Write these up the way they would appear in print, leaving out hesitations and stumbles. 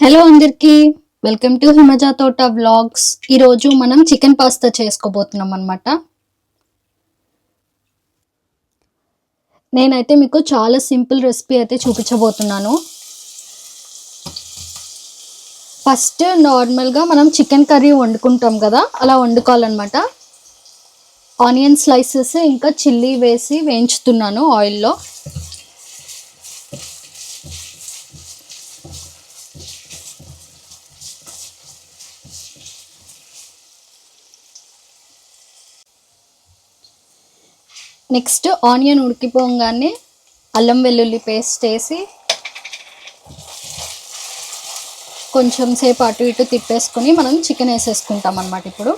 Hello అందరికి, welcome to Himaja తోట vlogs. ఈరోజు మనం చికెన్ పాస్తా చేసుకోబోతున్నాం అనమాట. నేనైతే మీకు చాలా సింపుల్ రెసిపీ అయితే చూపించబోతున్నాను. ఫస్ట్ నార్మల్గా మనం చికెన్ కర్రీ వండుకుంటాం కదా, అలా వండుకోవాలన్నమాట. ఆనియన్ స్లైసెస్ ఇంకా చిల్లీ వేసి వేయించుతున్నాను ఆయిల్లో. నెక్స్ట్ ఆనియన్ ఉడికిపోగానే అల్లం వెల్లుల్లి పేస్ట్ వేసి కొంచెం సేపు అటు ఇటు తిప్పేసుకొని మనం చికెన్ వేసేసుకుంటాం అన్నమాట. ఇప్పుడు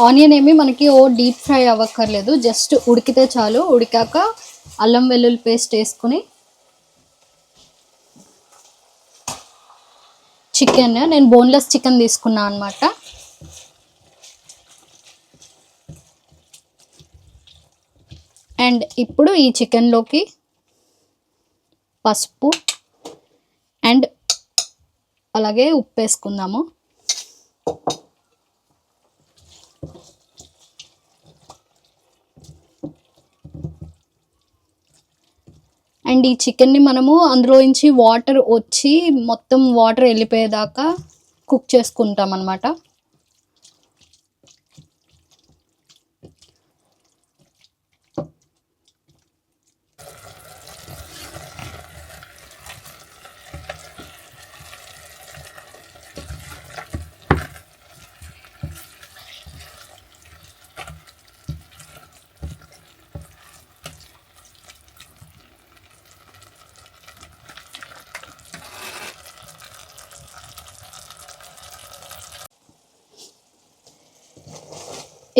ఆనియన్ ఏమి మనకి డీప్ ఫ్రై అవ్వక్కర్లేదు, జస్ట్ ఉడికితే చాలు. ఉడికాక అల్లం వెల్లుల్లి పేస్ట్ వేసుకుని చికెన్, నేను బోన్లెస్ చికెన్ తీసుకున్నాను అనమాట. అండ్ ఇప్పుడు ఈ చికెన్లోకి పసుపు అండ్ అలాగే ఉప్పు వేసుకుందాము. అండ్ ఈ చికెన్ని మనము అందులోంచి వాటర్ వచ్చి మొత్తం వాటర్ వెళ్ళిపోయేదాకా కుక్ చేసుకుంటాం అన్నమాట.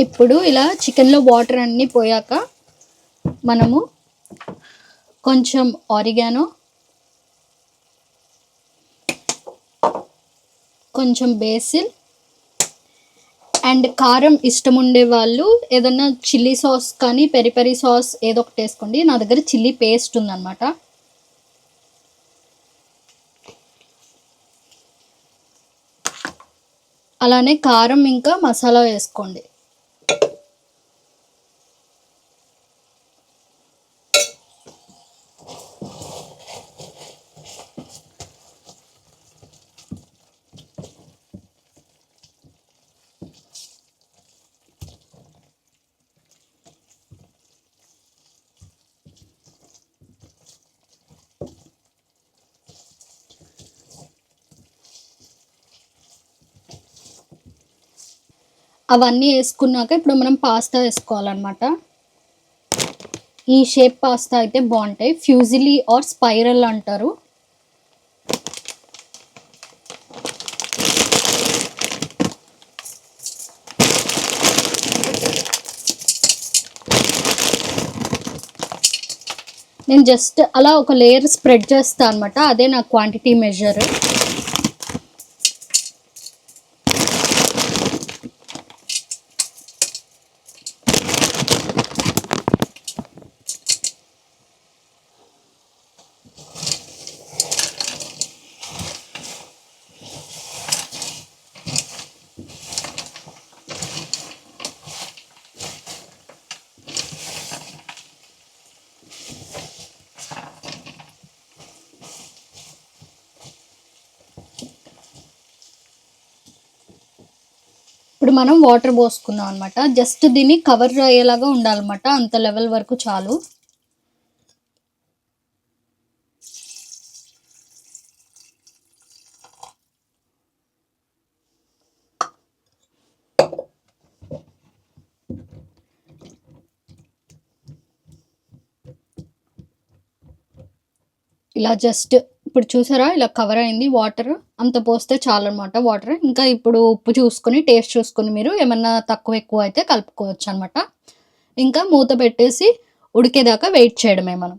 ఇప్పుడు ఇలా చికెన్లో వాటర్ అన్నీ పోయాక మనము కొంచెం ఆరిగానో, కొంచెం బేసిల్ అండ్ కారం ఇష్టం ఉండే వాళ్ళు ఏదన్నా చిల్లీ సాస్ కానీ పెరి పెరి సాస్ ఏదో ఒకటి వేసుకోండి. నా దగ్గర చిల్లీ పేస్ట్ ఉందన్నమాట. అలానే కారం ఇంకా మసాలా వేసుకోండి. అవన్నీ వేసుకున్నాక ఇప్పుడు మనం పాస్తా వేసుకోవాలన్నమాట. ఈ షేప్ పాస్తా అయితే బాగుంటాయి, ఫ్యూజిలీ ఆర్ స్పైరల్ అంటారు. నేను జస్ట్ అలా ఒక లేయర్ స్ప్రెడ్ చేస్తాను అనమాట, అదే నా క్వాంటిటీ మెజర్. ఇప్పుడు మనం వాటర్ పోసుకుందాం అనమాట. జస్ట్ దీన్ని కవర్ అయ్యేలాగా ఉండాలన్నమాట, అంత లెవెల్ వరకు చాలు. ఇలా జస్ట్ ఇప్పుడు చూసారా, ఇలా కవర్ అయింది. వాటర్ అంత పోస్తే చాలు అనమాట. వాటర్ ఇంకా ఇప్పుడు ఉప్పు చూసుకొని టేస్ట్ చూసుకొని మీరు ఏమన్నా తక్కువ ఎక్కువ అయితే కలుపుకోవచ్చు అనమాట. ఇంకా మూత పెట్టేసి ఉడికేదాకా వెయిట్ చేయడమే మనం.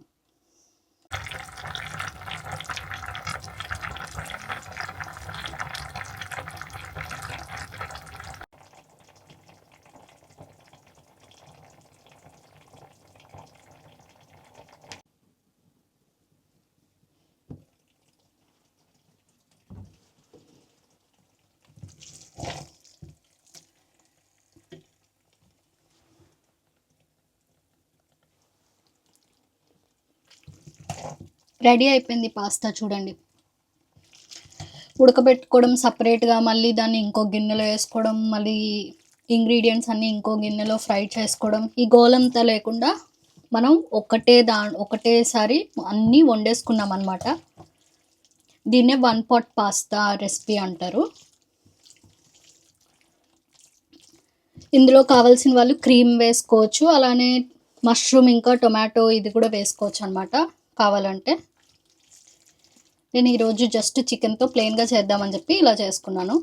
రెడీ అయిపోయింది పాస్తా చూడండి. ఉడకబెట్టుకోవడం సపరేట్‌గా, మళ్ళీ దాన్ని ఇంకో గిన్నెలో ఏసుకోవడం, మళ్ళీ ఇంగ్రీడియెంట్స్ అన్నీ ఇంకో గిన్నెలో ఫ్రై చేసుకోవడం, ఈ గోలంతా లేకుండా మనం ఒకటేసారి అన్నీ వండేసుకున్నామనమాట. దీన్నే వన్ పాట్ పాస్తా రెసిపీ అంటారు. ఇందులో కావాల్సిన వాళ్ళు క్రీమ్ వేసుకోవచ్చు. అలానే మష్రూమ్ ఇంకా టొమాటో ఇది కూడా వేసుకోవచ్చు అనమాట కావాలంటే. నేను ఈరోజు జస్ట్ చికెన్‌తో ప్లెయిన్‌గా చేద్దామని చెప్పి ఇలా చేసుకున్నాను.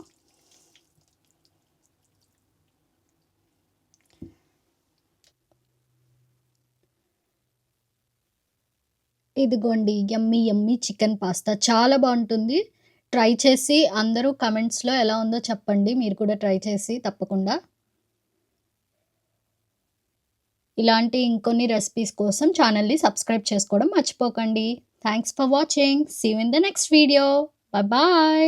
ఇదిగోండి యమ్మీ యమ్మీ చికెన్ పాస్తా చాలా బాగుంటుంది. ట్రై చేసి అందరూ కమెంట్స్‌లో ఎలా ఉందో చెప్పండి. మీరు కూడా ట్రై చేసి తప్పకుండా. ఇలాంటి ఇంకొన్ని రెసిపీస్ కోసం ఛానల్‌ని సబ్స్క్రైబ్ చేసుకోవడం మర్చిపోకండి. Thanks for watching. See you in the next video. Bye.